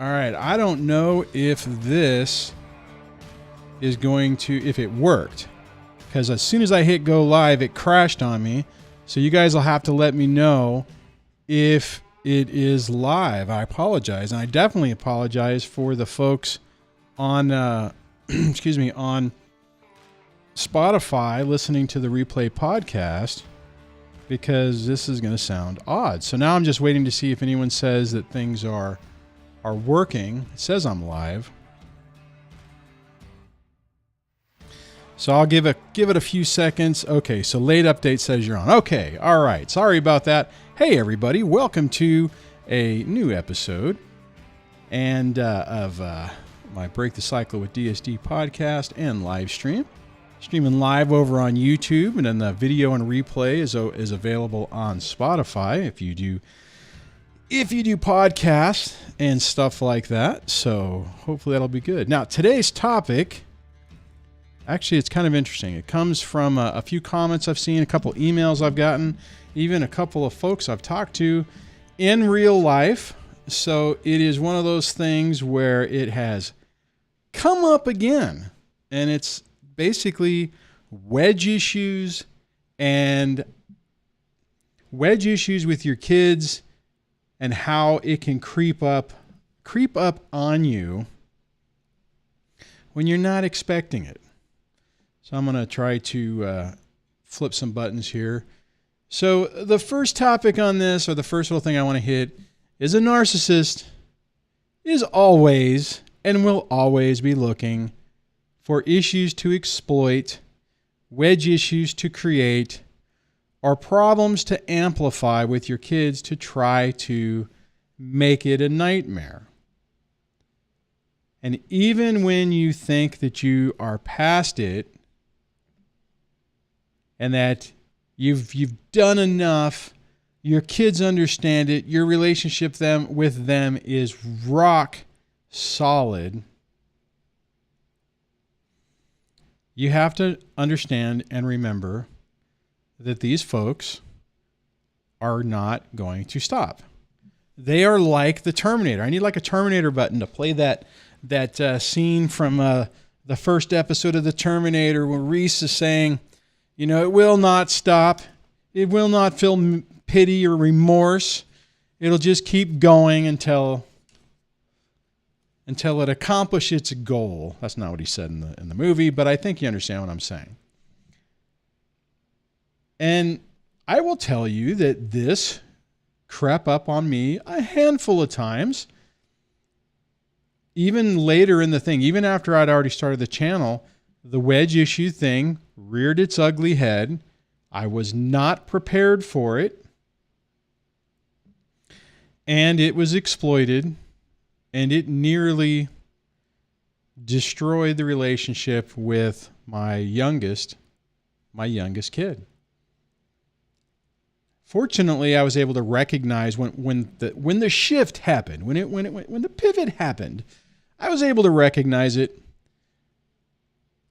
All right, I don't know if this is going to, if it worked, because as soon as I hit go live, it crashed on me. So you guys will have to let me know if it is live. I apologize, and I definitely apologize for the folks on, excuse me, on Spotify listening to the replay podcast, because this is going to sound odd. So now I'm just waiting to see if anyone says that things are working. It says I'm live. So I'll give it a few seconds. Okay, so late update says you're on. Okay, all right. Sorry about that. Hey everybody, welcome to a new episode and of my Break the Cycle with DSD podcast and live stream. Streaming live over on YouTube, and then the video and replay is available on Spotify if you do podcasts and stuff like that. So hopefully that'll be good. Now, today's topic, actually, it's kind of interesting. It comes from a few comments I've seen, a couple emails I've gotten, even a couple of folks I've talked to in real life. So it is one of those things where it has come up again, and it's basically wedge issues with your kids, and how it can creep up on you when you're not expecting it. So I'm going to try to flip some buttons here. So the first topic on this, or the first little thing I want to hit, is a narcissist is always and will always be looking for issues to exploit, wedge issues to create, or problems to amplify with your kids to try to make it a nightmare. And even when you think that you are past it and that you've done enough, your kids understand it, your relationship with them is rock solid, you have to understand and remember that these folks are not going to stop. They are like the Terminator. I need like a Terminator button to play that scene from the first episode of the Terminator where Reese is saying, you know, it will not stop. It will not feel pity or remorse. It'll just keep going until it accomplishes its goal. That's not what he said in the movie, but I think you understand what I'm saying. And I will tell you that this crept up on me a handful of times. Even later in the thing, even after I'd already started the channel, the wedge issue thing reared its ugly head. I was not prepared for it. And it was exploited. And it nearly destroyed the relationship with my youngest kid. Fortunately, I was able to recognize when the shift happened, when the pivot happened, I was able to recognize it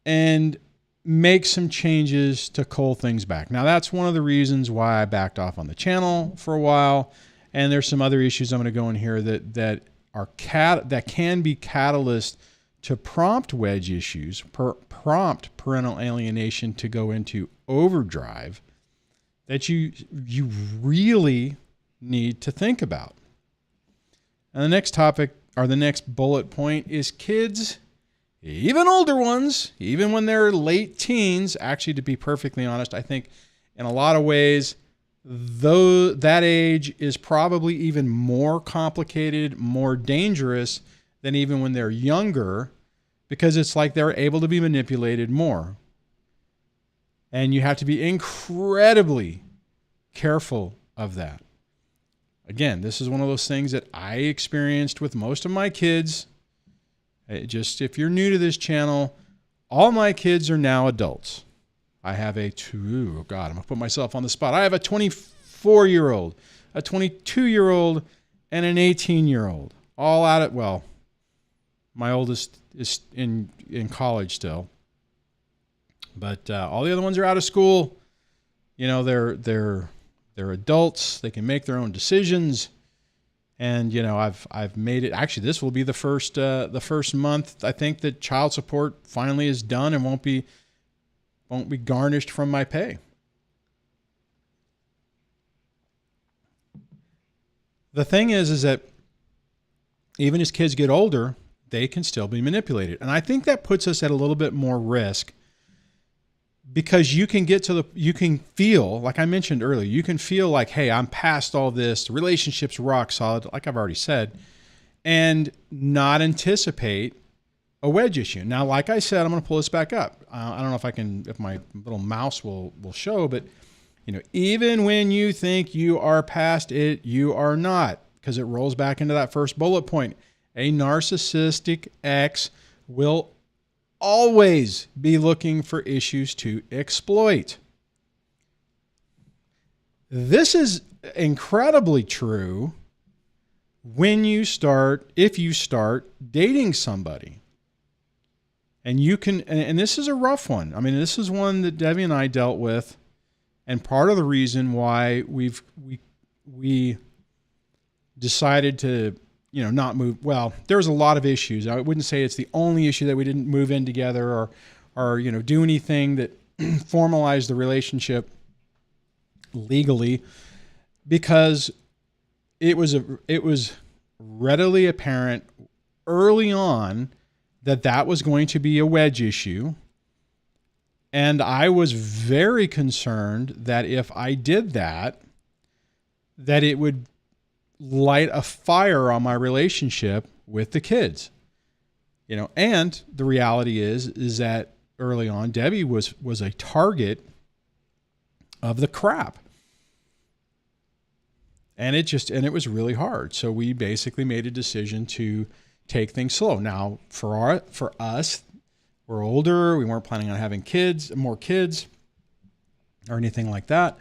and make some changes to cull things back. Now, that's one of the reasons why I backed off on the channel for a while, and there's some other issues I'm going to go in here that can be catalyst to prompt wedge issues, prompt parental alienation to go into overdrive, that you really need to think about. And the next topic, or the next bullet point, is kids, even older ones, even when they're late teens. Actually, to be perfectly honest, I think in a lot of ways, though that age is probably even more complicated, more dangerous than even when they're younger, because it's like they're able to be manipulated more. And you have to be incredibly careful of that. Again, this is one of those things that I experienced with most of my kids. Just if you're new to this channel, all my kids are now adults. I have I'm going to put myself on the spot. I have a 24-year-old, a 22-year-old, and an 18-year-old. All out at, well, my oldest is in college still. But all the other ones are out of school. You know, they're adults. They can make their own decisions. And, you know, I've made it. Actually, this will be the first month I think that child support finally is done and won't be garnished from my pay. The thing is that even as kids get older, they can still be manipulated. And I think that puts us at a little bit more risk, because you can feel, like I mentioned earlier, you can feel like, hey, I'm past all this, the relationship's rock solid, like I've already said, and not anticipate a wedge issue. Now, like I said, I'm going to pull this back up. I don't know if my little mouse will show, but you know, even when you think you are past it, you are not, because it rolls back into that first bullet point. A narcissistic ex will always be looking for issues to exploit. This is incredibly true if you start dating somebody. And you can, and this is a rough one. I mean, this is one that Debbie and I dealt with, and part of the reason why we decided to, you know, not move. Well, there's a lot of issues. I wouldn't say it's the only issue that we didn't move in together or you know, do anything that formalized the relationship legally, because it was readily apparent early on that was going to be a wedge issue. And I was very concerned that if I did that it would light a fire on my relationship with the kids. You know, and the reality is that early on, Debbie was a target of the crap. And it was really hard. So we basically made a decision to take things slow. Now, for us, we're older. We weren't planning on having more kids or anything like that.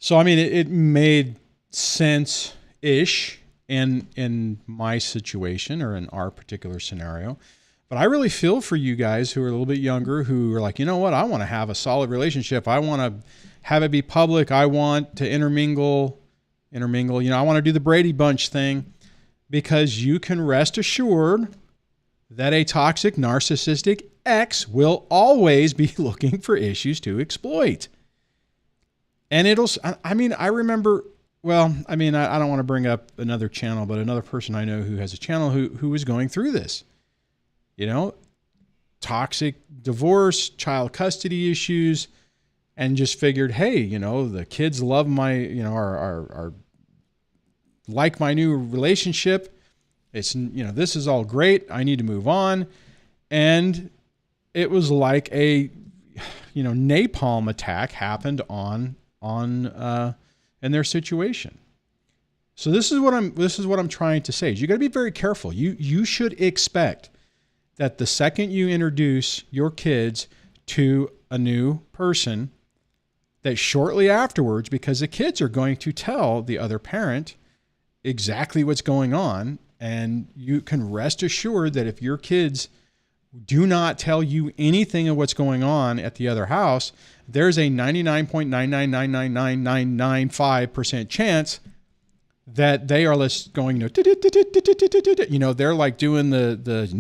So, I mean, it made sense-ish in my situation or in our particular scenario. But I really feel for you guys who are a little bit younger, who are like, you know what? I want to have a solid relationship. I want to have it be public. I want to intermingle. You know, I want to do the Brady Bunch thing, because you can rest assured that a toxic, narcissistic ex will always be looking for issues to exploit. And I remember, well, I mean, I don't want to bring up another channel, but another person I know who has a channel who was going through this, you know, toxic divorce, child custody issues, and just figured, hey, you know, the kids love my, you know, are like my new relationship. It's, you know, this is all great. I need to move on. And it was like a, you know, napalm attack happened on in their situation. So this is what I'm trying to say is you got to be very careful. You should expect that the second you introduce your kids to a new person, that shortly afterwards, because the kids are going to tell the other parent exactly what's going on, and you can rest assured that if your kids do not tell you anything of what's going on at the other house, there's a 99.9999995% chance that they are just going, you know, they're like doing the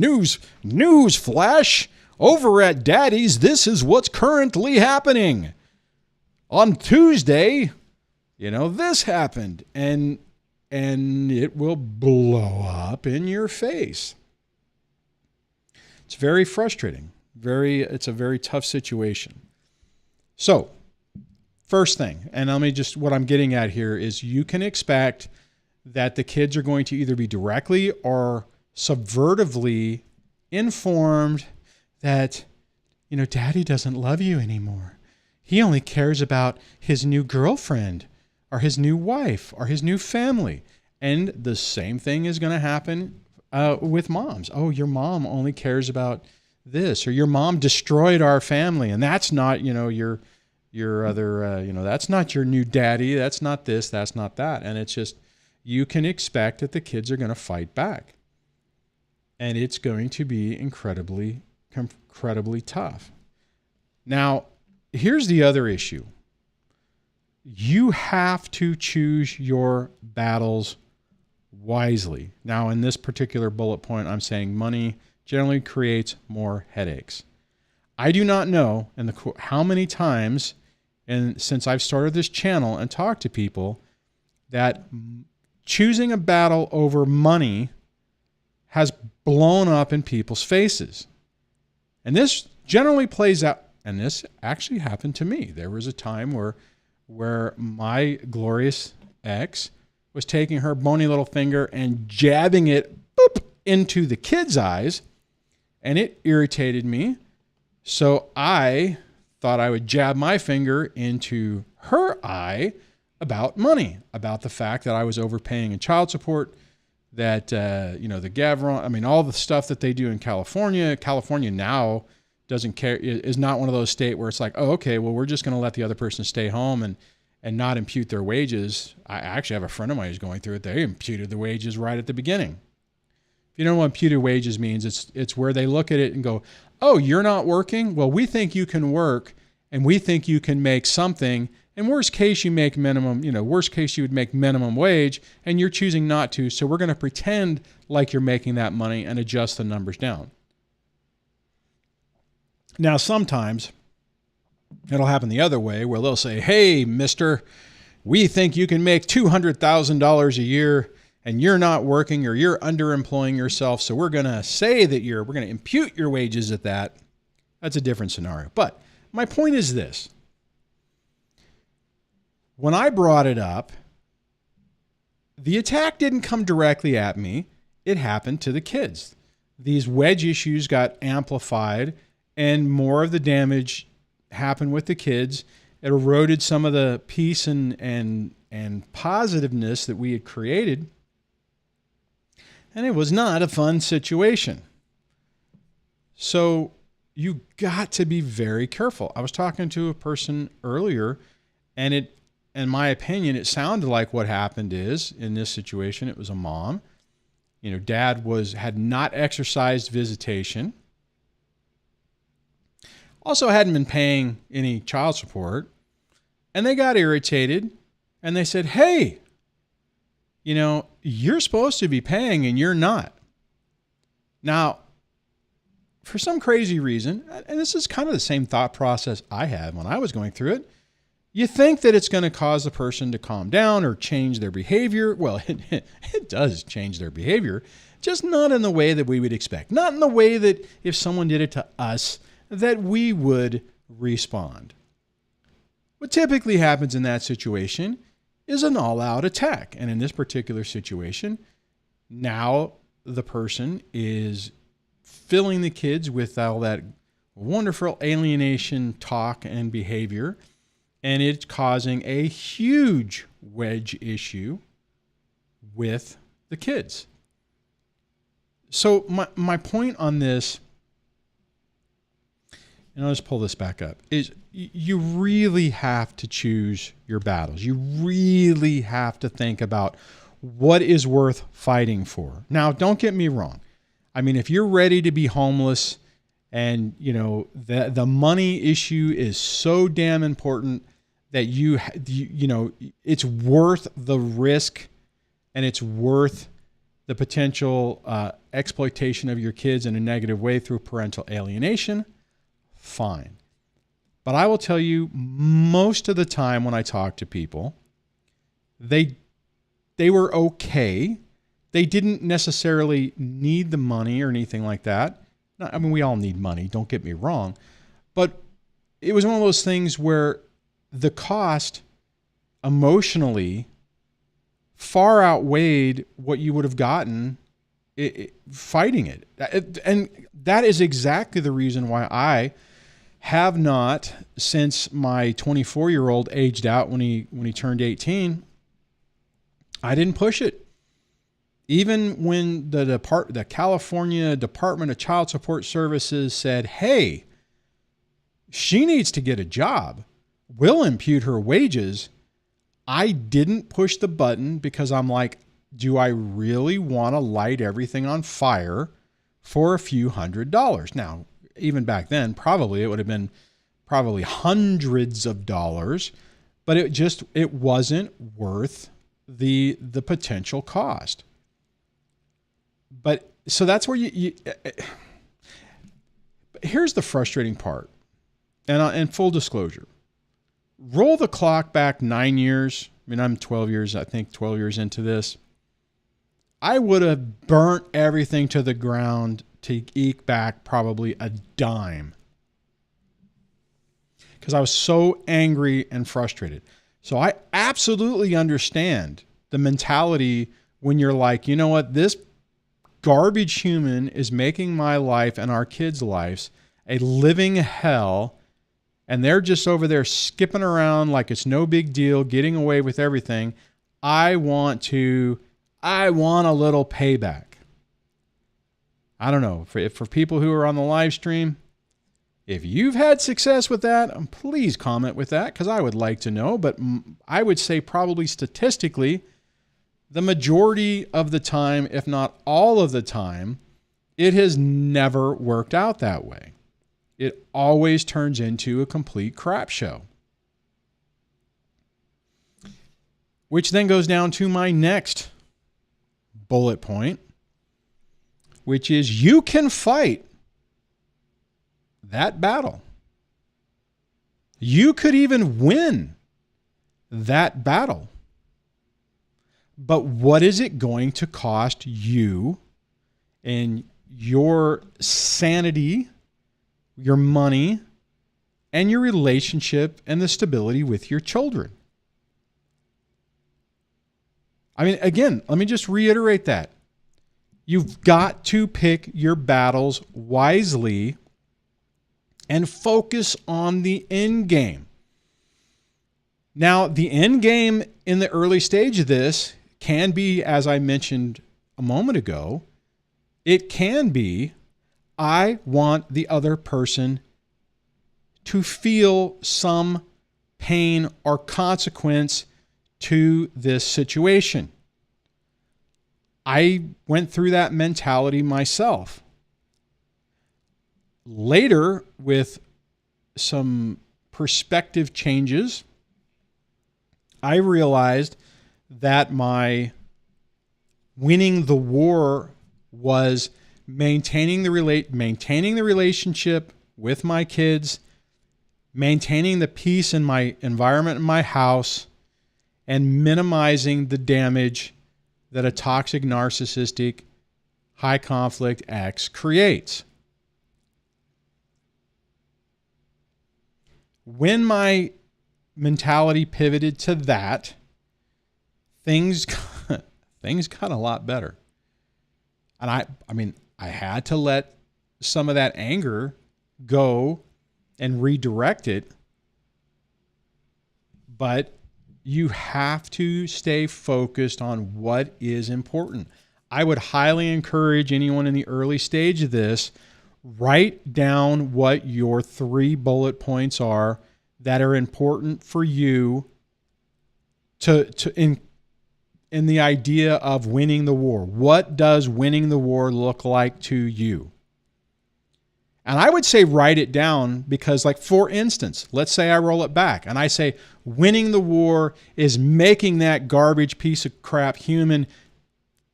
news flash over at Daddy's. This is what's currently happening. On Tuesday, you know, this happened, and it will blow up in your face. It's very frustrating. It's a very tough situation. So, first thing, and what I'm getting at here is you can expect that the kids are going to either be directly or subvertively informed that, you know, Daddy doesn't love you anymore. He only cares about his new girlfriend or his new wife or his new family. And the same thing is going to happen with moms. Oh, your mom only cares about this, or your mom destroyed our family, and that's not, you know, your other, you know, that's not your new daddy. That's not this. That's not that. And it's just, you can expect that the kids are going to fight back, and it's going to be incredibly tough. Now, here's the other issue. You have to choose your battles wisely. Now, in this particular bullet point, I'm saying money generally creates more headaches. I do not know how many times, and since I've started this channel and talked to people, that choosing a battle over money has blown up in people's faces. And this generally plays out, and this actually happened to me. There was a time where my glorious ex was taking her bony little finger and jabbing it boop, into the kid's eyes, and it irritated me. So I thought I would jab my finger into her eye about money, about the fact that I was overpaying in child support, that, the Gavron, I mean, all the stuff that they do in California. California now doesn't care, is not one of those states where it's like, oh, okay, well, we're just going to let the other person stay home and not impute their wages. I actually have a friend of mine who's going through it. They imputed the wages right at the beginning. If you don't know what imputed wages means, it's where they look at it and go, oh, you're not working? Well, we think you can work, and we think you can make something. In worst case, you make worst case, you would make minimum wage, and you're choosing not to. So we're going to pretend like you're making that money and adjust the numbers down. Now, sometimes it'll happen the other way, where they'll say, hey, mister, we think you can make $200,000 a year and you're not working, or you're underemploying yourself. So we're going to say that we're going to impute your wages at that. That's a different scenario. But my point is this. When I brought it up, the attack didn't come directly at me. It happened to the kids. These wedge issues got amplified, and more of the damage happened with the kids. It eroded some of the peace and positiveness that we had created. And it was not a fun situation. So you got to be very careful. I was talking to a person earlier, and in my opinion, it sounded like what happened is, in this situation, it was a mom. Dad had not exercised visitation. Also hadn't been paying any child support. And they got irritated, and they said, hey, you're supposed to be paying and you're not. Now, for some crazy reason, and this is kind of the same thought process I had when I was going through it, you think that it's going to cause the person to calm down or change their behavior. Well, it does change their behavior, just not in the way that we would expect. Not in the way that if someone did it to us, that we would respond. What typically happens in that situation is an all-out attack. And in this particular situation, now the person is filling the kids with all that wonderful alienation talk and behavior, and it's causing a huge wedge issue with the kids. So my point on this, and I'll just pull this back up, is you really have to choose your battles. You really have to think about what is worth fighting for. Now, don't get me wrong. I mean, if you're ready to be homeless and, the money issue is so damn important that it's worth the risk, and it's worth the potential exploitation of your kids in a negative way through parental alienation, fine. But I will tell you, most of the time when I talk to people, they were okay. They didn't necessarily need the money or anything like that. I mean, we all need money, don't get me wrong. But it was one of those things where the cost emotionally far outweighed what you would have gotten fighting it. And that is exactly the reason why I have not, since my 24-year-old aged out when he turned 18, I didn't push it. Even when the California Department of Child Support Services said, hey, she needs to get a job, we'll impute her wages, I didn't push the button because I'm like, do I really want to light everything on fire for a few $100s? Now, even back then, probably it would have been hundreds of dollars, but it wasn't worth the potential cost. But so that's where here's the frustrating part. And full disclosure, roll the clock back 9 years. I mean, I'm 12 years into this. I would have burnt everything to the ground to eke back probably a dime, because I was so angry and frustrated. So I absolutely understand the mentality when you're like, you know what, this garbage human is making my life and our kids' lives a living hell, and they're just over there skipping around like it's no big deal, getting away with everything. I want a little payback. I don't know, for people who are on the live stream, if you've had success with that, please comment with that, because I would like to know. But I would say probably statistically, the majority of the time, if not all of the time, it has never worked out that way. It always turns into a complete crap show. Which then goes down to my next bullet point, which is you can fight that battle. You could even win that battle. But what is it going to cost you and your sanity, your money, and your relationship and the stability with your children? I mean, again, let me just reiterate that. You've got to pick your battles wisely and focus on the end game. Now, the end game in the early stage of this can be, as I mentioned a moment ago, it can be, I want the other person to feel some pain or consequence to this situation. I went through that mentality myself. Later, with some perspective changes, I realized that my winning the war was maintaining the relationship with my kids, maintaining the peace in my environment in my house, and minimizing the damage that a toxic, narcissistic, high conflict ex creates. When my mentality pivoted to that, things got a lot better. And I had to let some of that anger go and redirect it. But you have to stay focused on what is important. I would highly encourage anyone in the early stage of this, write down what your 3 bullet points are that are important for you in the idea of winning the war. What does winning the war look like to you? And I would say write it down because, like, for instance, let's say I roll it back and I say winning the war is making that garbage piece of crap human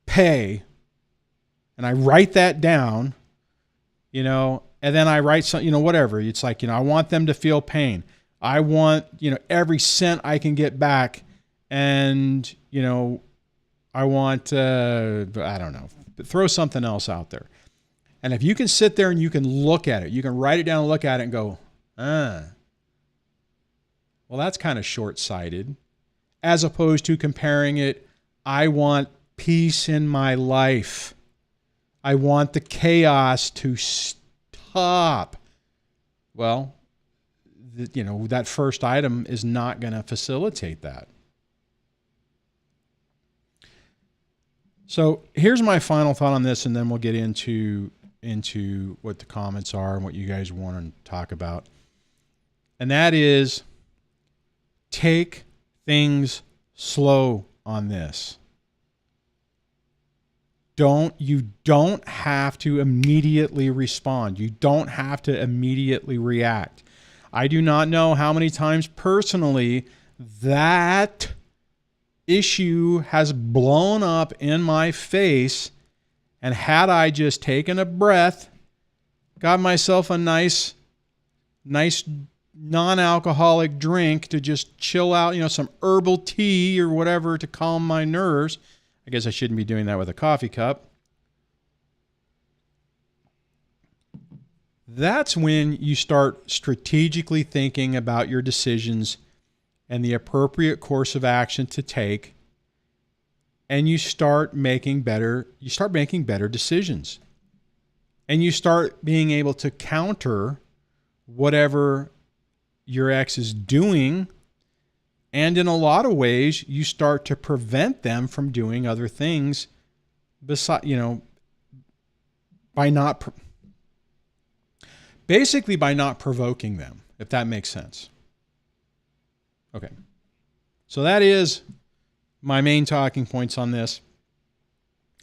pay. And I write that down, and then I write something, whatever. It's like, I want them to feel pain. I want, every cent I can get back. And, I want, I don't know, throw something else out there. And if you can sit there and you can look at it, you can write it down and look at it and go, well, that's kind of short-sighted, as opposed to comparing it, I want peace in my life. I want the chaos to stop. Well, that first item is not going to facilitate that. So here's my final thought on this, and then we'll get into what the comments are and what you guys want to talk about. And that is, take things slow on this. You don't have to immediately respond. You don't have to immediately react. I do not know how many times personally that issue has blown up in my face, And had I just taken a breath, got myself a nice non-alcoholic drink to just chill out, some herbal tea or whatever to calm my nerves. I guess I shouldn't be doing that with a coffee cup. That's when you start strategically thinking about your decisions and the appropriate course of action to take, and you start making better decisions. And you start being able to counter whatever your ex is doing, and in a lot of ways you start to prevent them from doing other things by not provoking them, if that makes sense. Okay. So that is my main talking points on this.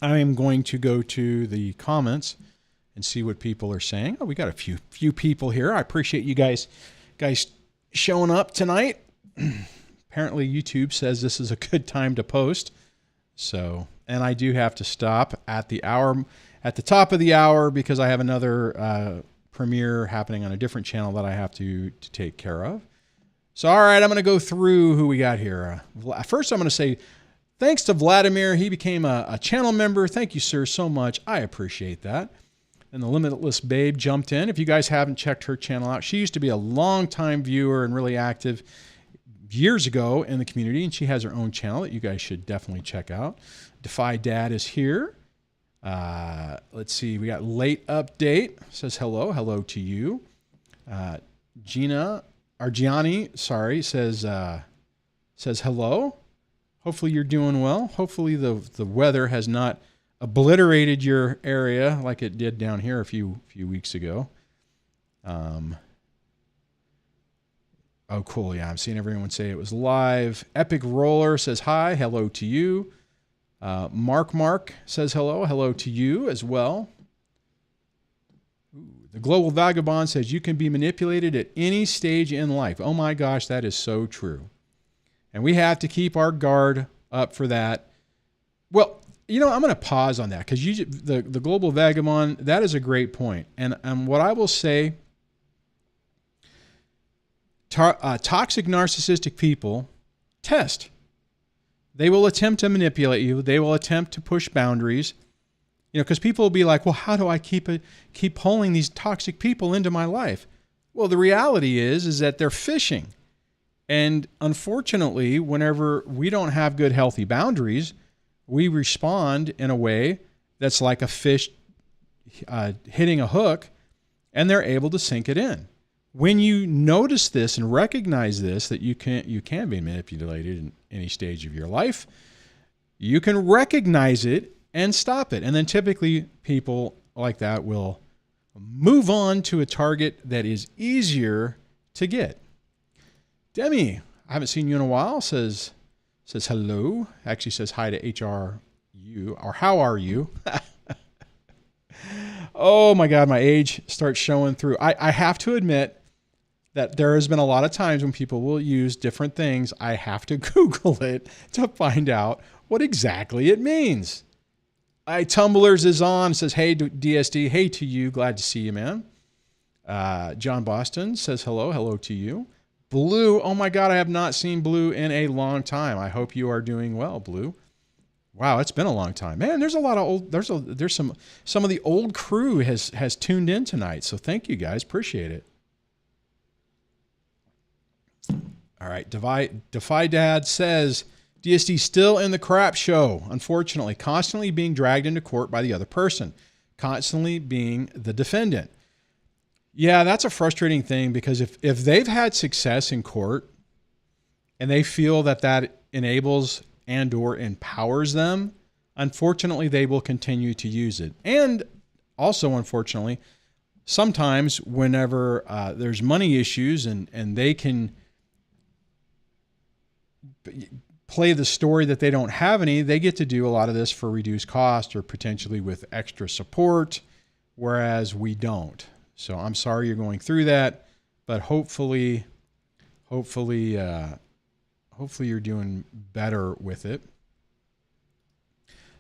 I am going to go to the comments and see what people are saying. Oh, we got a few people here. I appreciate you guys showing up tonight. Apparently YouTube says this is a good time to post. So, and I do have to stop at the top of the hour because I have another premiere happening on a different channel that I have to take care of. So, all right, I'm going to go through who we got here. First, I'm going to say thanks to Vladimir. He became a channel member. Thank you, sir, so much. I appreciate that. And the Limitless Babe jumped in. If you guys haven't checked her channel out, she used to be a long-time viewer and really active years ago in the community, and she has her own channel that you guys should definitely check out. Defy Dad is here. Let's see. We got Late Update. Says hello to you. Gianni, says hello. Hopefully you're doing well. Hopefully the weather has not obliterated your area like it did down here a few weeks ago. Oh, cool. Yeah, I'm seeing everyone say it was live. Epic Roller says hi. Hello to you. Mark says hello to you as well. Ooh, the Global Vagabond says you can be manipulated at any stage in life. Oh my gosh, that is so true. And we have to keep our guard up for that. Well, I'm going to pause on that because the Global Vagabond, that is a great point. And what I will say, toxic narcissistic people test. They will attempt to manipulate you. They will attempt to push boundaries. Because people will be like, well, how do I keep pulling these toxic people into my life? Well, the reality is that they're fishing. And unfortunately, whenever we don't have good, healthy boundaries, we respond in a way that's like a fish hitting a hook, and they're able to sink it in. When you notice this and recognize this, that you can be manipulated in any stage of your life, you can recognize it and stop it. And then typically people like that will move on to a target that is easier to get. Demi, I haven't seen you in a while, says hello. Actually says hi to HRU, or how are you? Oh my God, my age starts showing through. I have to admit that there has been a lot of times when people will use different things. I have to Google it to find out what exactly it means. Tumblers is on, says, hey, DSD, hey to you. Glad to see you, man. John Boston says hello to you. Blue, oh my God, I have not seen Blue in a long time. I hope you are doing well, Blue. Wow, it's been a long time. Man, there's a lot of old, there's some of the old crew has tuned in tonight. So thank you guys, appreciate it. All right, Defy Dad says, DSD still in the crap show, unfortunately, constantly being dragged into court by the other person, constantly being the defendant. Yeah, that's a frustrating thing because if they've had success in court and they feel that enables and or empowers them, unfortunately, they will continue to use it. And also, unfortunately, sometimes whenever there's money issues and they can play the story that they don't have any, they get to do a lot of this for reduced cost or potentially with extra support, whereas we don't. So I'm sorry you're going through that, but hopefully you're doing better with it.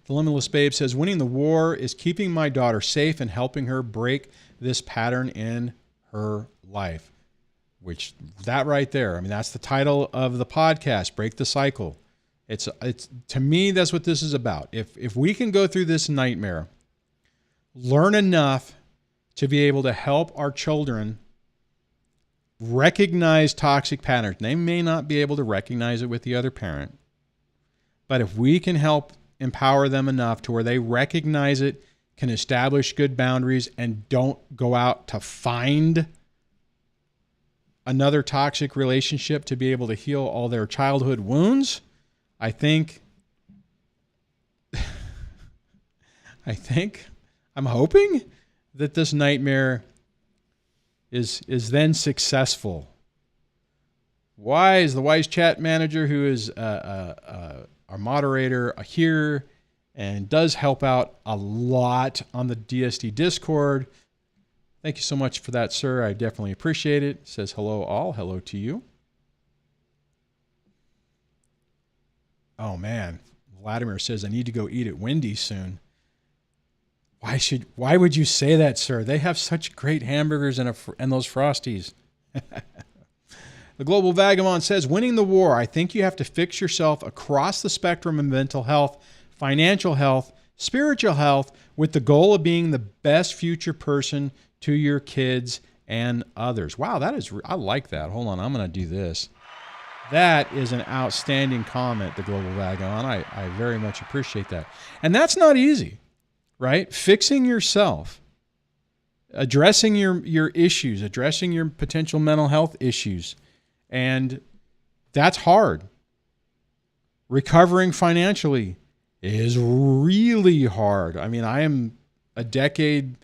The Limitless Babe says, winning the war is keeping my daughter safe and helping her break this pattern in her life. Which, that right there, I mean, that's the title of the podcast, Break the Cycle. It's to me, that's what this is about. If we can go through this nightmare, learn enough to be able to help our children recognize toxic patterns. They may not be able to recognize it with the other parent, but if we can help empower them enough to where they recognize it, can establish good boundaries, and don't go out to find another toxic relationship to be able to heal all their childhood wounds, I think, I'm hoping that this nightmare is then successful. Wise, the Wise Chat Manager, who is our moderator here and does help out a lot on the DSD Discord. Thank you so much for that, sir. I definitely appreciate it. Says hello all. Hello to you. Oh, man. Vladimir says, I need to go eat at Wendy's soon. Why would you say that, sir? They have such great hamburgers and those Frosties. The Global Vagabond says, winning the war, I think you have to fix yourself across the spectrum of mental health, financial health, spiritual health, with the goal of being the best future person to your kids and others. Wow, I like that. Hold on, I'm going to do this. That is an outstanding comment, the Global Vagabond. I very much appreciate that. And that's not easy, right? Fixing yourself, addressing your issues, addressing your potential mental health issues. And that's hard. Recovering financially is really hard. I mean, I am a decade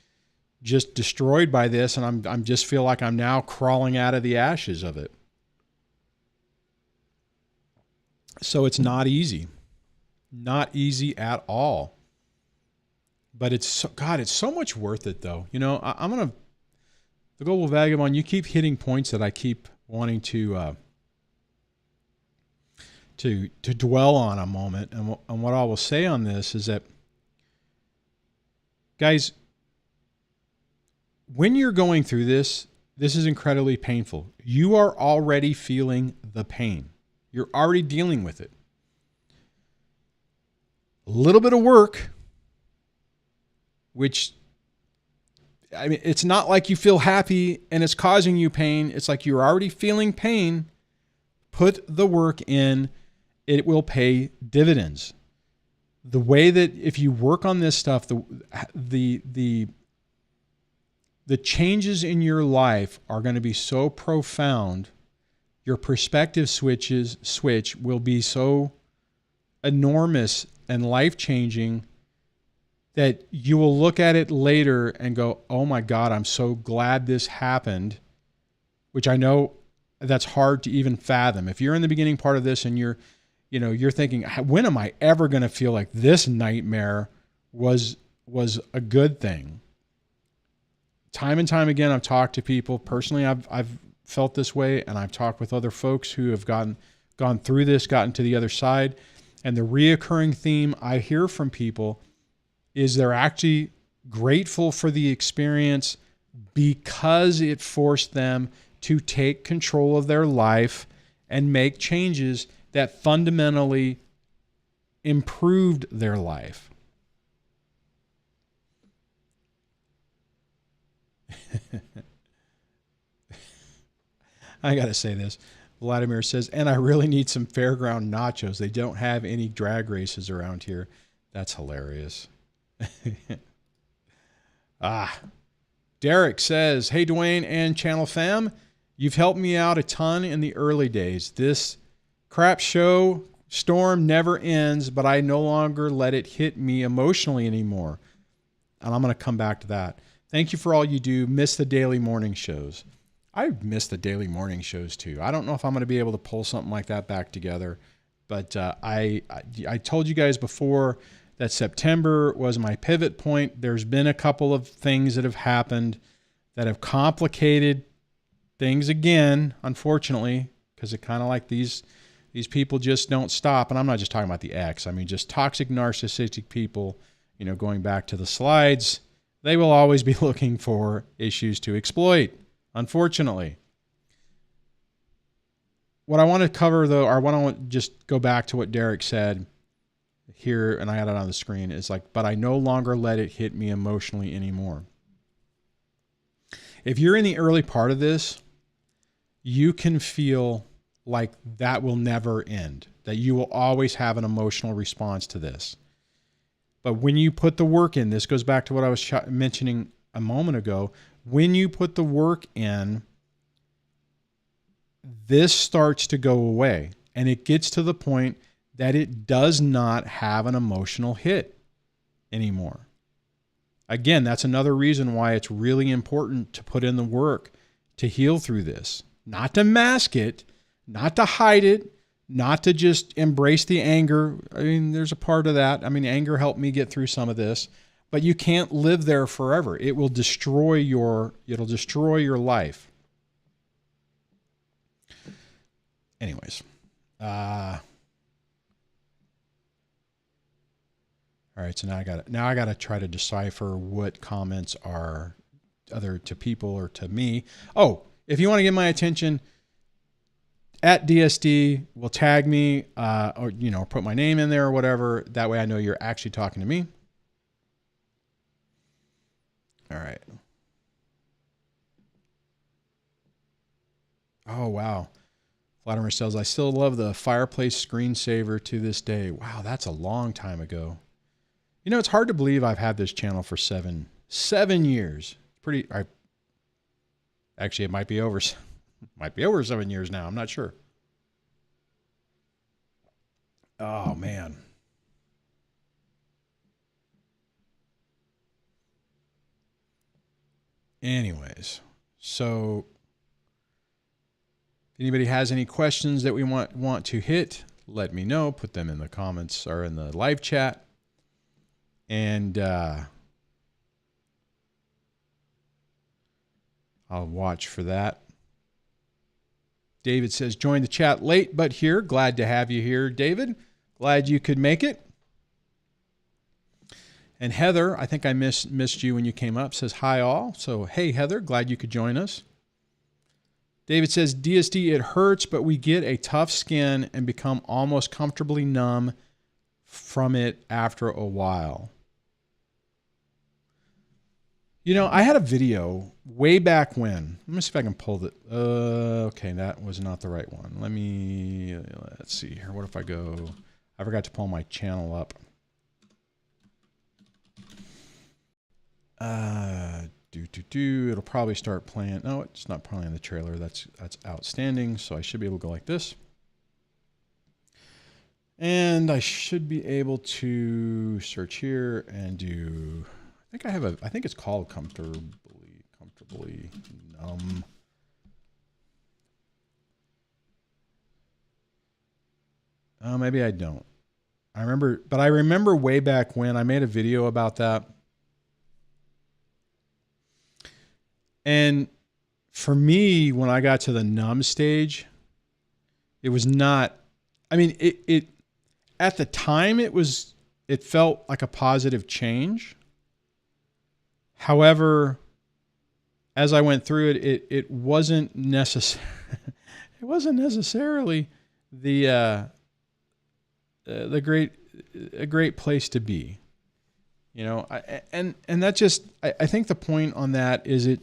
just destroyed by this, and I'm just feel like I'm now crawling out of the ashes of it. So it's not easy. Not easy at all. But it's so much worth it, though. You know, the Global Vagabond, you keep hitting points that I keep wanting to dwell on a moment. And what I will say on this is that, guys, when you're going through this is incredibly painful. You are already feeling the pain. You're already dealing with it. A little bit of work, which, I mean, it's not like you feel happy and it's causing you pain. It's like you're already feeling pain. Put the work in. It will pay dividends. The way that if you work on this stuff, the changes in your life are going to be so profound. Your perspective switch will be so enormous and life-changing that you will look at it later and go, oh my God, I'm so glad this happened, which I know that's hard to even fathom. If you're in the beginning part of this and you're thinking, when am I ever going to feel like this nightmare was a good thing? Time and time again, I've talked to people. Personally, I've felt this way, and I've talked with other folks who have gone through this, gotten to the other side. And the reoccurring theme I hear from people is they're actually grateful for the experience because it forced them to take control of their life and make changes that fundamentally improved their life. I got to say this. Vladimir says, and I really need some fairground nachos. They don't have any drag races around here. That's hilarious. Derek says, hey, Duane and Channel Fam, you've helped me out a ton in the early days. This crap show storm never ends, but I no longer let it hit me emotionally anymore. And I'm going to come back to that. Thank you for all you do. Miss the daily morning shows. I miss the daily morning shows too. I don't know if I'm going to be able to pull something like that back together, but I told you guys before that September was my pivot point. There's been a couple of things that have happened that have complicated things again, unfortunately, because it kind of like these These people just don't stop. And I'm not just talking about the ex. I mean, just toxic, narcissistic people, you know, going back to the slides, they will always be looking for issues to exploit, unfortunately. What I want to cover, though, or what I want to just go back to what Derek said here, and I had it on the screen, is like, but I no longer let it hit me emotionally anymore. If you're in the early part of this, you can feel like that will never end, that you will always have an emotional response to this. But when you put the work in, this goes back to what I was mentioning a moment ago, when you put the work in, this starts to go away, and it gets to the point that it does not have an emotional hit anymore. Again, that's another reason why it's really important to put in the work to heal through this. Not to mask it, not to hide it, not to just embrace the anger. I mean, there's a part of that. I mean, anger helped me get through some of this, but you can't live there forever. It will destroy it'll destroy your life. Anyways, all right, so now I got to try to decipher what comments are either to people or to me. Oh, if you want to get my attention, at DSD will tag me, or, you know, put my name in there or whatever. That way I know you're actually talking to me. All right. Oh, wow. Vladimir says, I still love the fireplace screensaver to this day. Wow, that's a long time ago. You know, it's hard to believe I've had this channel for seven years. Actually, it might be over 7 years now. I'm not sure. Oh, man. Anyways, so if anybody has any questions that we want to hit, let me know. Put them in the comments or in the live chat. And I'll watch for that. David says, join the chat late, but here. Glad to have you here, David. Glad you could make it. And Heather, I think I missed you when you came up, says, hi all. So, hey, Heather, glad you could join us. David says, DSD, it hurts, but we get a tough skin and become almost comfortably numb from it after a while. You know, I had a video way back when. Let me see if I can pull it. Okay, that was not the right one. Let's see here. What if I go? I forgot to pull my channel up. It'll probably start playing. No, it's not playing the trailer. That's outstanding. So I should be able to go like this. And I should be able to search here and do... I think it's called comfortably numb. Oh, maybe I don't. I remember way back when I made a video about that. And for me, when I got to the numb stage, it was not, I mean, it at the time it felt like a positive change. However, as I went through it, it wasn't necessarily a great place to be, you know. And that just, I think the point on that is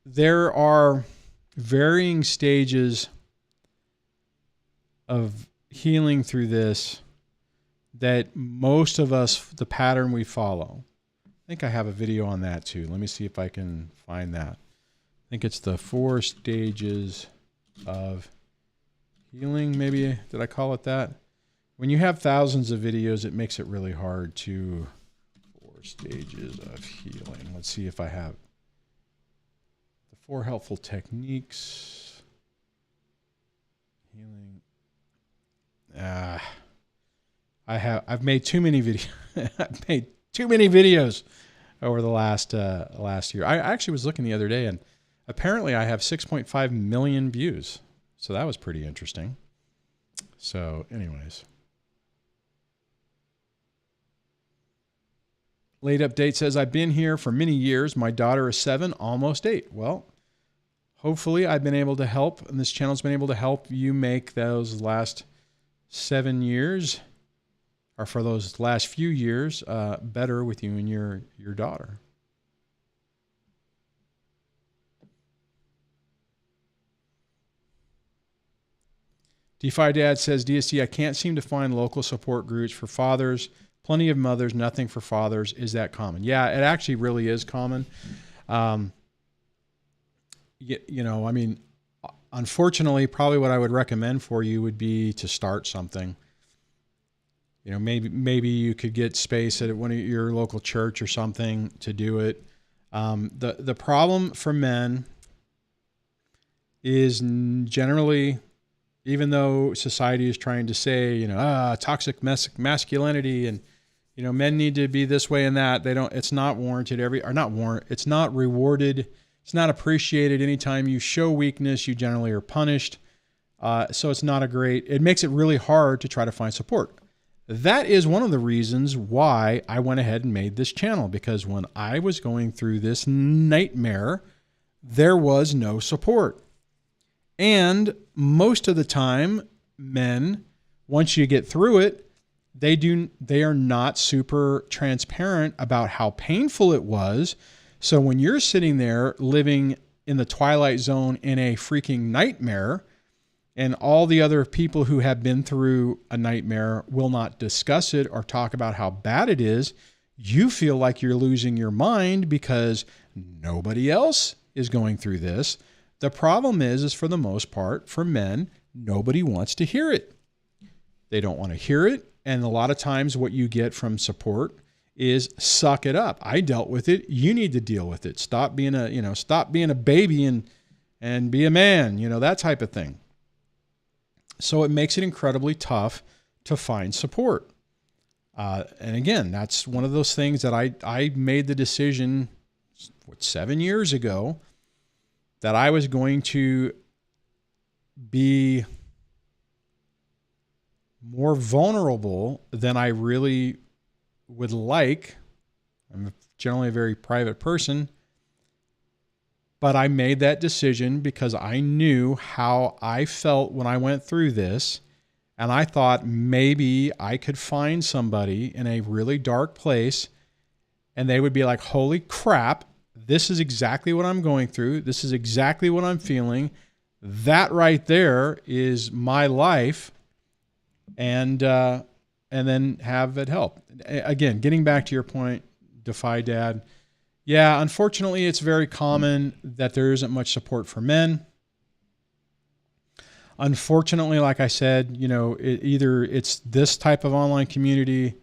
there are varying stages of healing through this that most of us, the pattern we follow. I think I have a video on that too. Let me see if I can find that. I think it's the 4 stages of healing, maybe. Did I call it that? When you have thousands of videos, it makes it really hard to... 4 stages of healing. Let's see if I have the 4 helpful techniques. Healing. I've made too many videos. I've made too many videos over the last year. I actually was looking the other day, and apparently I have 6.5 million views. So that was pretty interesting. So anyways. Late update says, I've been here for many years. My daughter is 7, almost 8. Well, hopefully I've been able to help, and this channel's been able to help you make those last 7 years, or for those last few years, better with you and your daughter. DeFi Dad says, DSD, I can't seem to find local support groups for fathers. Plenty of mothers, nothing for fathers. Is that common? Yeah, it actually really is common. You know, I mean, unfortunately, probably what I would recommend for you would be to start something. You know, maybe you could get space at one of your local church or something to do it. The problem for men is generally, even though society is trying to say, you know, toxic masculinity and, you know, men need to be this way and that, they don't, it's not warranted it's not rewarded. It's not appreciated. Anytime you show weakness, you generally are punished. So it's not it makes it really hard to try to find support. That is one of the reasons why I went ahead and made this channel, because when I was going through this nightmare, there was no support. And most of the time, men, once you get through it, they are not super transparent about how painful it was. So when you're sitting there living in the twilight zone in a freaking nightmare, and all the other people who have been through a nightmare will not discuss it or talk about how bad it is, you feel like you're losing your mind because nobody else is going through this. The problem is for the most part, for men, nobody wants to hear it. They don't want to hear it. And a lot of times what you get from support is suck it up. I dealt with it. You need to deal with it. Stop being a baby and be a man, you know, that type of thing. So it makes it incredibly tough to find support. And again, that's one of those things that I made the decision 7 years ago that I was going to be more vulnerable than I really would like. I'm generally a very private person, but I made that decision because I knew how I felt when I went through this. And I thought maybe I could find somebody in a really dark place and they would be like, holy crap, this is exactly what I'm going through. This is exactly what I'm feeling. That right there is my life. And then have it help. Again, getting back to your point, DeFi Dad. Yeah, unfortunately, it's very common that there isn't much support for men. Unfortunately, like I said, you know, either it's this type of online community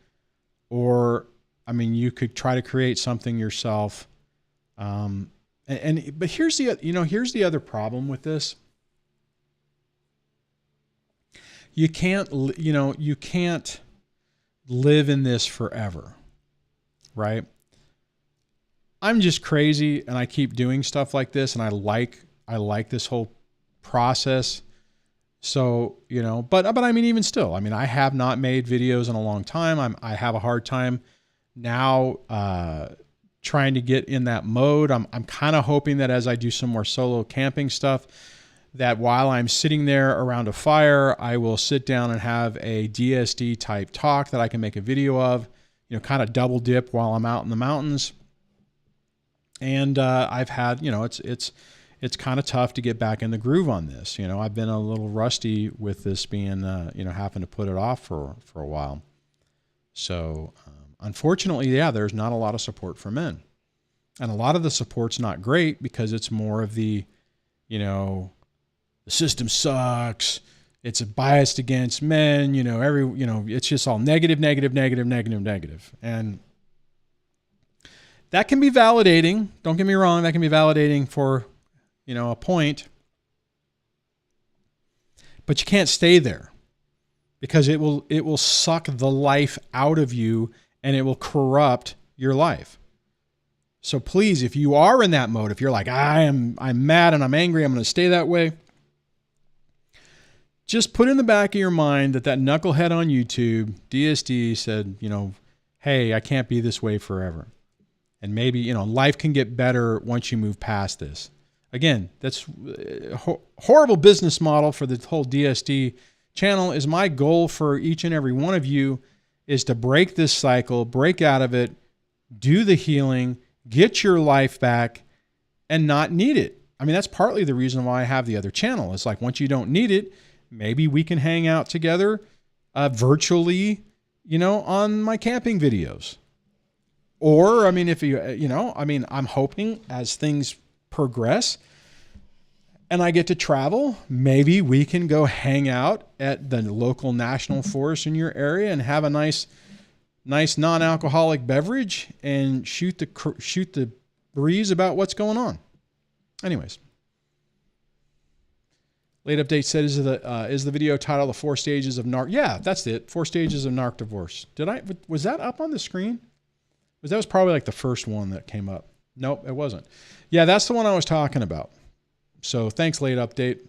or, I mean, you could try to create something yourself. But here's the other problem with this. You can't live in this forever, right? I'm just crazy and I keep doing stuff like this and I like this whole process. So, you know, but I mean, even still, I mean, I have not made videos in a long time. I have a hard time now, trying to get in that mode. I'm kind of hoping that as I do some more solo camping stuff, that while I'm sitting there around a fire, I will sit down and have a DSD type talk that I can make a video of, you know, kind of double dip while I'm out in the mountains. And I've had, you know, it's kind of tough to get back in the groove on this. You know, I've been a little rusty with this being, you know, having to put it off for a while. So unfortunately, yeah, there's not a lot of support for men. And a lot of the support's not great because it's more of the, you know, the system sucks. It's biased against men, you know, it's just all negative. And that can be validating. Don't get me wrong. That can be validating for, you know, a point, but you can't stay there because it will suck the life out of you and it will corrupt your life. So please, if you are in that mode, if you're like, I'm mad and I'm angry, I'm going to stay that way. just put in the back of your mind that knucklehead on YouTube, DSD, said, you know, hey, I can't be this way forever. And maybe, you know, life can get better once you move past this. Again, that's a horrible business model for the whole DSD channel. Is my goal for each and every one of you is to break this cycle, break out of it, do the healing, get your life back, and not need it. I mean, that's partly the reason why I have the other channel. It's like, once you don't need it, maybe we can hang out together virtually, you know, on my camping videos. Or, I mean, if you know, I mean, I'm hoping as things progress and I get to travel, maybe we can go hang out at the local national forest in your area and have a nice non-alcoholic beverage and shoot the breeze about what's going on. Anyways. Late update said, is the video title The 4 Stages of Narc? Yeah, that's it. 4 Stages of Narc Divorce. Was that up on the screen? That was probably like the first one that came up. Nope, it wasn't. Yeah, that's the one I was talking about. So thanks, late update.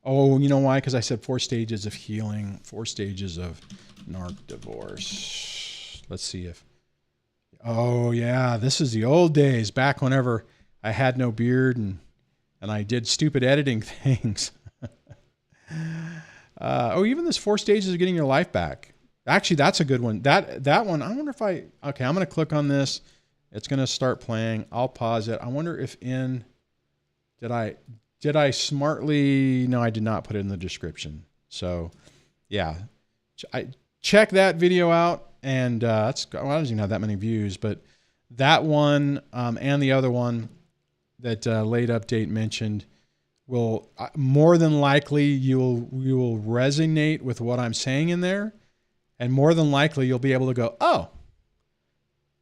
Oh, you know why? Because I said 4 stages of healing, 4 stages of narc divorce. Let's see if... Oh, yeah, this is the old days, back whenever I had no beard and I did stupid editing things. Even this 4 stages of getting your life back. Actually, that's a good one. That one, I wonder if okay, I'm going to click on this. It's going to start playing. I'll pause it. I wonder if did I smartly, no, I did not put it in the description. So yeah, check that video out. And well, I don't even have that many views, but that one and the other one that late update mentioned will more than likely you will resonate with what I'm saying in there. And more than likely, you'll be able to go, oh,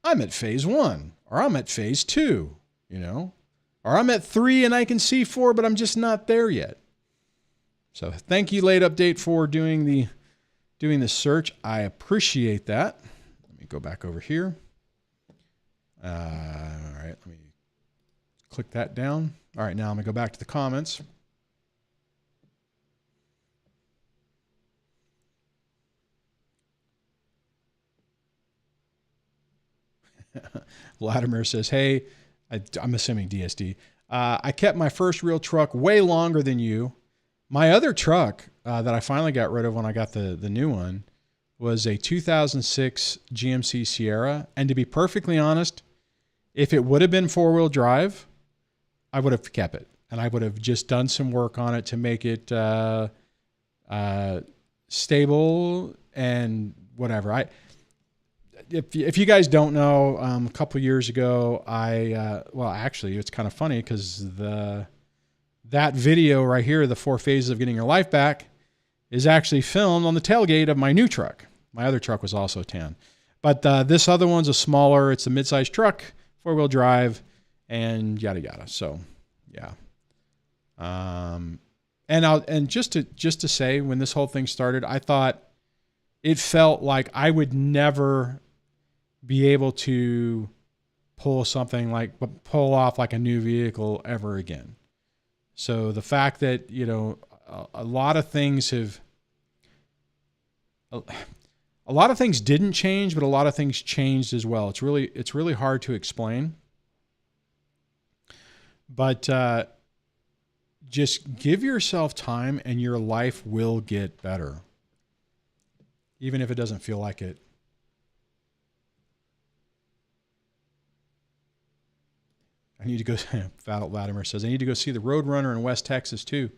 I'm at phase 1, or I'm at phase 2, you know, or I'm at 3 and I can see 4, but I'm just not there yet. So thank you, late update, for doing the search. I appreciate that. Let me go back over here. All right, let me click that down. All right, now I'm gonna go back to the comments. Vladimir says, hey, I'm assuming DSD. I kept my first real truck way longer than you. My other truck that I finally got rid of when I got the new one was a 2006 GMC Sierra. And to be perfectly honest, if it would have been 4-wheel drive, I would have kept it. And I would have just done some work on it to make it stable and whatever. If you guys don't know, a couple years ago, well, actually, it's kind of funny because that video right here, the 4 phases of getting your life back, is actually filmed on the tailgate of my new truck. My other truck was also tan. But this other one's a smaller, it's a mid-sized truck, 4-wheel drive, and yada, yada. So, yeah. And just to say, when this whole thing started, I thought it felt like I would never be able to pull off like a new vehicle ever again. So the fact that, you know, a lot of things didn't change, but a lot of things changed as well. It's really hard to explain, but just give yourself time and your life will get better, even if it doesn't feel like it. I need to go, Vladimir says, I need to go see the Roadrunner in West Texas too.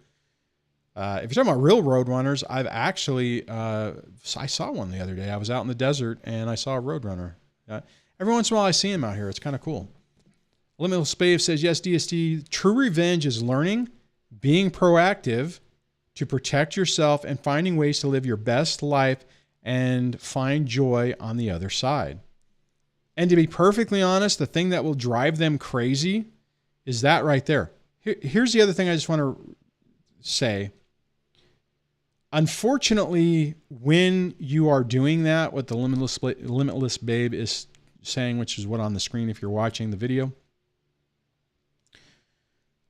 If you're talking about real Roadrunners, I've actually, I saw one the other day. I was out in the desert and I saw a Roadrunner. Every once in a while I see him out here. It's kind of cool. Limitless Spave says, yes, DSD, true revenge is learning, being proactive to protect yourself and finding ways to live your best life and find joy on the other side. And to be perfectly honest, the thing that will drive them crazy is that right there. Here's the other thing I just want to say. Unfortunately, when you are doing that, what the Limitless Babe is saying, which is what on the screen if you're watching the video,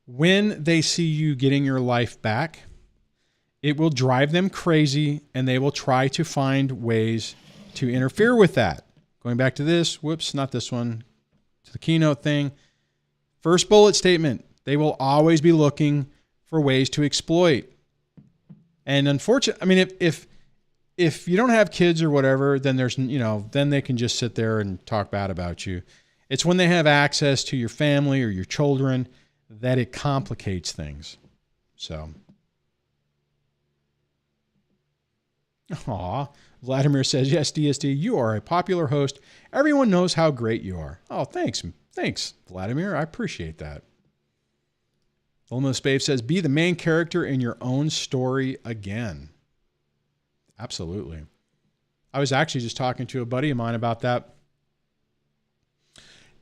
when they see you getting your life back, it will drive them crazy, and they will try to find ways to interfere with that. Going back to this, whoops, not this one, to the keynote thing. First bullet statement, they will always be looking for ways to exploit. And unfortunately, I mean, if you don't have kids or whatever, then there's, then they can just sit there and talk bad about you. It's when they have access to your family or your children that it complicates things. So, aw, Vladimir says, yes, DSD, you are a popular host. Everyone knows how great you are. Oh, thanks. Thanks, Vladimir. I appreciate that. Almost Spave says, be the main character in your own story again. Absolutely. I was actually just talking to a buddy of mine about that.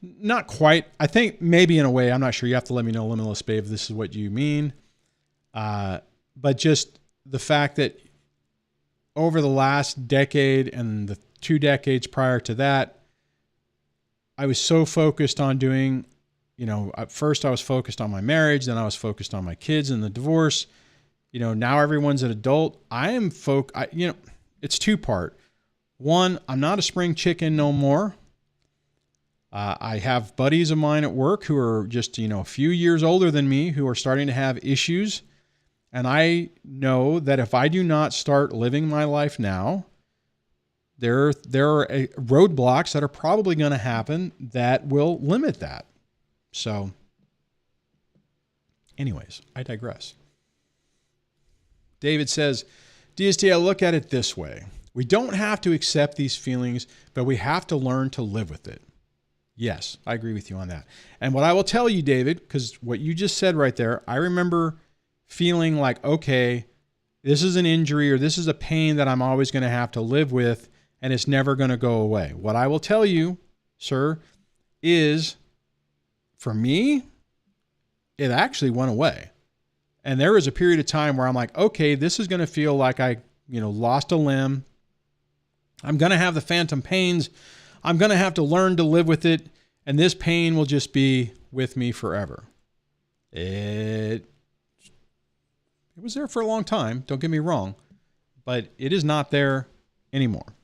Not quite. I think maybe in a way, I'm not sure. You have to let me know, Limitless Spave, if this is what you mean. But just the fact that over the last decade and the 2 decades prior to that, I was so focused on doing, at first I was focused on my marriage, then I was focused on my kids and the divorce. Now everyone's an adult. I am it's 2-part. One, I'm not a spring chicken no more. I have buddies of mine at work who are just, a few years older than me who are starting to have issues. And I know that if I do not start living my life now, there are roadblocks that are probably going to happen that will limit that. So anyways, I digress. David says, DSD, I look at it this way. We don't have to accept these feelings, but we have to learn to live with it. Yes, I agree with you on that. And what I will tell you, David, because what you just said right there, I remember feeling like, okay, this is an injury or this is a pain that I'm always going to have to live with, and it's never going to go away. What I will tell you, sir, is for me, it actually went away. And there was a period of time where I'm like, okay, this is going to feel like I, lost a limb. I'm going to have the phantom pains. I'm going to have to learn to live with it. And this pain will just be with me forever. It was there for a long time. Don't get me wrong, but it is not there anymore.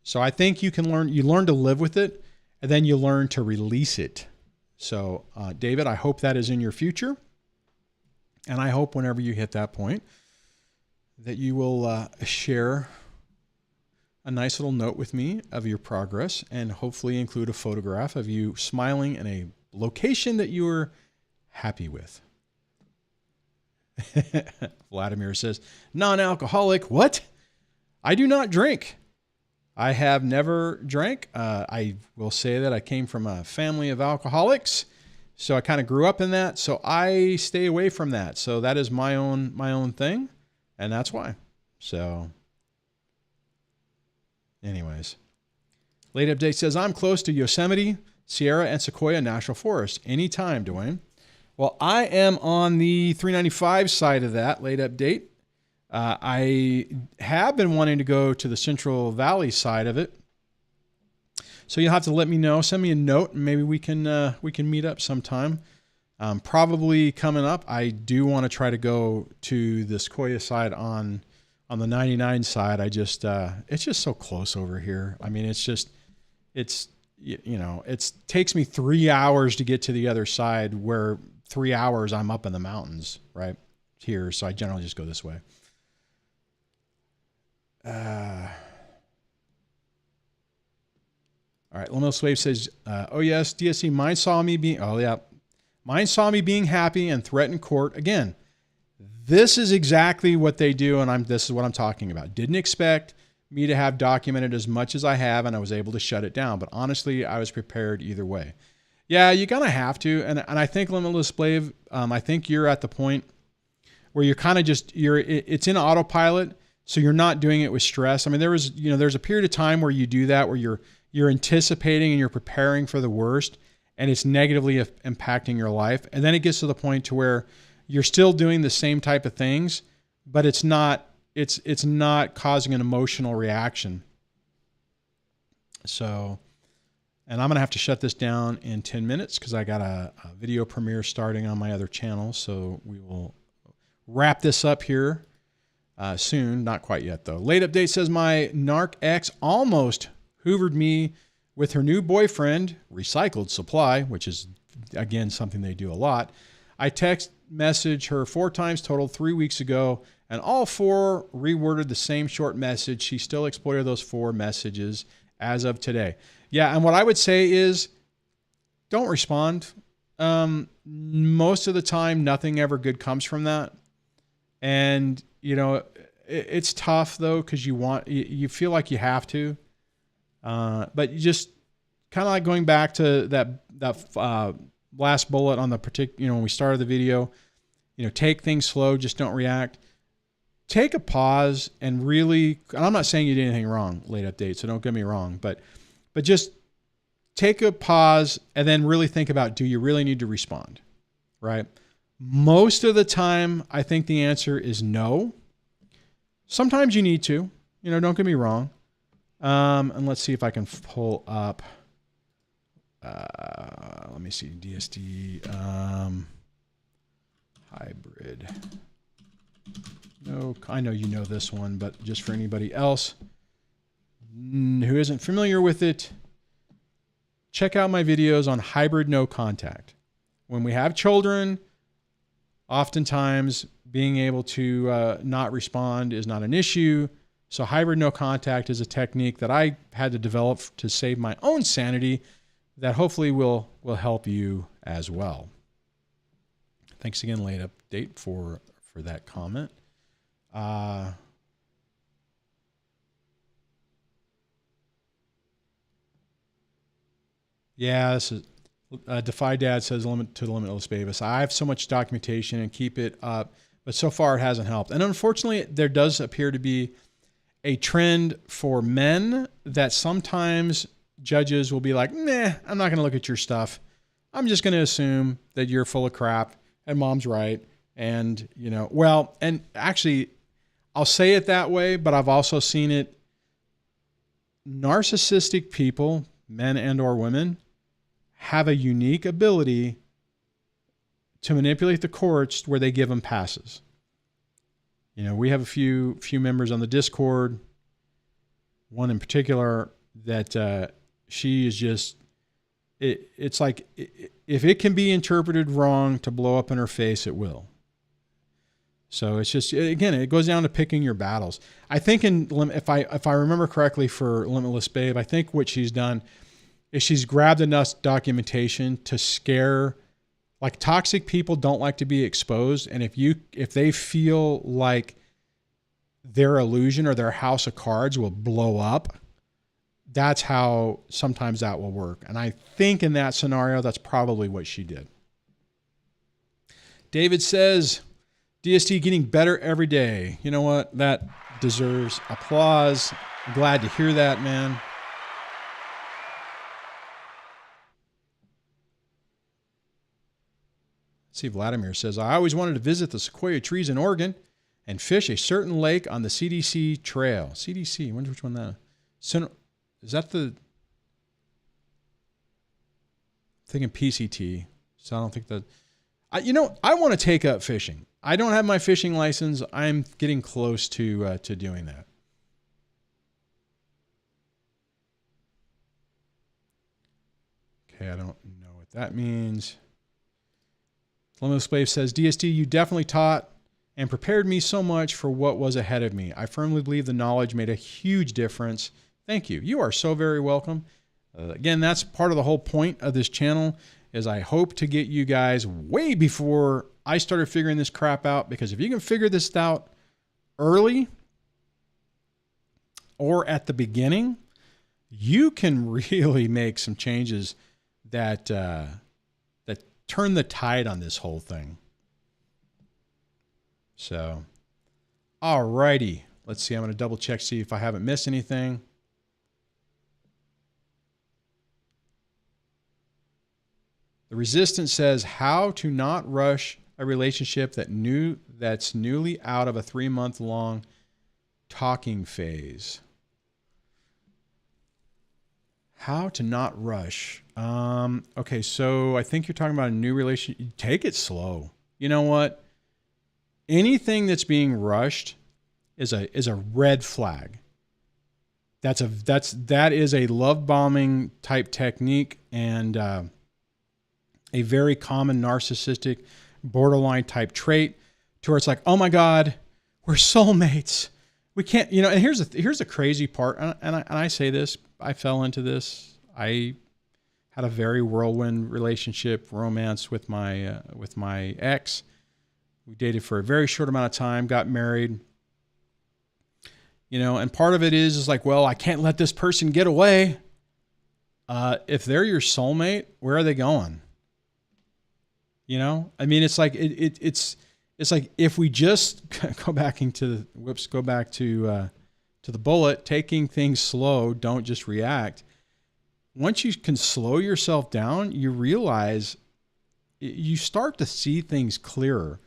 So I think you learn to live with it, and then you learn to release it. So, David, I hope that is in your future. And I hope whenever you hit that point that you will share a nice little note with me of your progress and hopefully include a photograph of you smiling in a location that you are happy with. Vladimir says, non-alcoholic. What? I do not drink. I have never drank. I will say that I came from a family of alcoholics. So I kind of grew up in that. So I stay away from that. So that is my own thing. And that's why. So anyways, late update says, I'm close to Yosemite, Sierra, and Sequoia National Forest. Anytime, Duane. Well, I am on the 395 side of that late update. I have been wanting to go to the Central Valley side of it. So you'll have to let me know. Send me a note, and maybe we can meet up sometime. Probably coming up, I do want to try to go to the Sequoia side on the 99 side. It's just so close over here. I mean, it takes me 3 hours to get to the other side, where 3 hours I'm up in the mountains right here. So I generally just go this way. All right, Lino Swave says, oh yes, DSC, mine saw me being happy and threatened court. Again, this is exactly what they do, and this is what I'm talking about. Didn't expect me to have documented as much as I have, and I was able to shut it down. But honestly, I was prepared either way. Yeah, you're going to have to. And I think, Limitless Blave, I think you're at the point where you're kind of it's in autopilot, so you're not doing it with stress. I mean, there's a period of time where you do that, where you're anticipating and you're preparing for the worst, and it's negatively impacting your life. And then it gets to the point to where you're still doing the same type of things, but it's not causing an emotional reaction. So, and I'm going to have to shut this down in 10 minutes because I got a video premiere starting on my other channel. So we will wrap this up here soon. Not quite yet, though. Late update says my narc ex almost hoovered me with her new boyfriend, recycled supply, which is, again, something they do a lot. I text message her 4 times total 3 weeks ago, and all 4 reworded the same short message. She still exploited those 4 messages as of today. Yeah, and what I would say is don't respond. Most of the time, nothing ever good comes from that. And, you know, it's tough, though, because you feel like you have to. But you just kind of like going back to that last bullet on the particular, when we started the video, take things slow, just don't react. Take a pause and really, and I'm not saying you did anything wrong, late update, so don't get me wrong, but just take a pause and then really think about, do you really need to respond, right? Most of the time, I think the answer is no. Sometimes you need to, don't get me wrong. And let's see if I can pull up, let me see, DSD, hybrid. No, I know you know this one, but just for anybody else who isn't familiar with it, check out my videos on hybrid no contact. When we have children, oftentimes being able to not respond is not an issue. So hybrid no contact is a technique that I had to develop to save my own sanity that hopefully will help you as well. Thanks again, late update, for that comment. Yeah, this is Defy Dad says limit to the limitless Bavis. I have so much documentation and keep it up, but so far it hasn't helped. And unfortunately, there does appear to be a trend for men that sometimes judges will be like, nah, I'm not going to look at your stuff. I'm just going to assume that you're full of crap and mom's right. And, and actually, I'll say it that way, but I've also seen it. Narcissistic people, men and or women, have a unique ability to manipulate the courts where they give them passes. We have a few members on the Discord, one in particular that she is just, it's like, if it can be interpreted wrong to blow up in her face, it will. So it's just, again, it goes down to picking your battles. I think if I remember correctly for Limitless Babe, I think what she's done is she's grabbed enough documentation to scare, like, toxic people don't like to be exposed. And if they feel like their illusion or their house of cards will blow up, that's how sometimes that will work. And I think in that scenario, that's probably what she did. David says, DSD getting better every day. You know what? That deserves applause. I'm glad to hear that, man. See, Vladimir says, I always wanted to visit the sequoia trees in Oregon and fish a certain lake on the CDC trail. CDC, I wonder which one that is. Is that the... I'm thinking PCT. So I don't think that... I want to take up fishing. I don't have my fishing license. I'm getting close to doing that. Okay, I don't know what that means. Limitless Slave says, DSD, you definitely taught and prepared me so much for what was ahead of me. I firmly believe the knowledge made a huge difference. Thank you. You are so very welcome. Again, that's part of the whole point of this channel, is I hope to get you guys way before I started figuring this crap out, because if you can figure this out early or at the beginning, you can really make some changes that turn the tide on this whole thing. So, all righty. Let's see. I'm going to double check, see if I haven't missed anything. The Resistance says, how to not rush a relationship that's newly out of a 3-month-long talking phase. How to not rush. Okay, so I think you're talking about a new relationship. Take it slow. You know what? Anything that's being rushed is a red flag. That is a love bombing type technique, and a very common narcissistic borderline type trait, to where it's like, oh my God, we're soulmates. We can't, you know. And here's the crazy part, and I say this, I fell into this. I had a very whirlwind relationship, romance with my ex. We dated for a very short amount of time, got married. You know, and part of it is like, well, I can't let this person get away. If they're your soulmate, where are they going? You know, I mean, it's like it's like, if we just go back to the bullet, taking things slow, don't just react. Once you can slow yourself down, you realize, you start to see things clearer.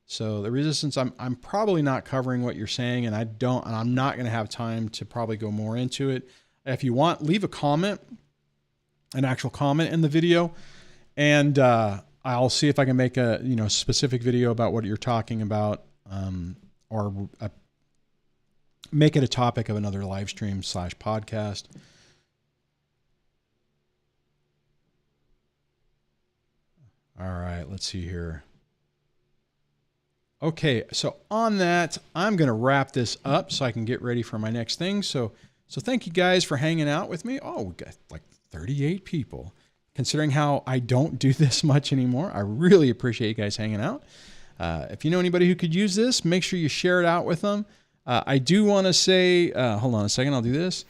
So the resistance, I'm probably not covering what you're saying, and I'm not going to have time to probably go more into it. If you want, leave a comment, an actual comment in the video, and I'll see if I can make a specific video about what you're talking about, or make it a topic of another live stream / podcast. All right, let's see here. Okay, so on that, I'm going to wrap this up so I can get ready for my next thing. So thank you guys for hanging out with me. Oh, we got like 38 people. Considering how I don't do this much anymore, I really appreciate you guys hanging out. If you know anybody who could use this, make sure you share it out with them. I do want to say, hold on a second, I'll do this.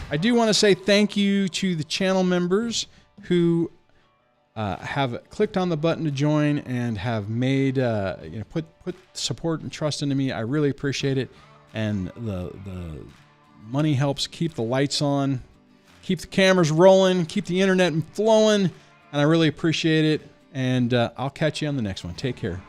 I do want to say thank you to the channel members who have clicked on the button to join and have made, put support and trust into me. I really appreciate it. And the money helps keep the lights on, keep the cameras rolling, keep the internet flowing. And I really appreciate it. And I'll catch you on the next one. Take care.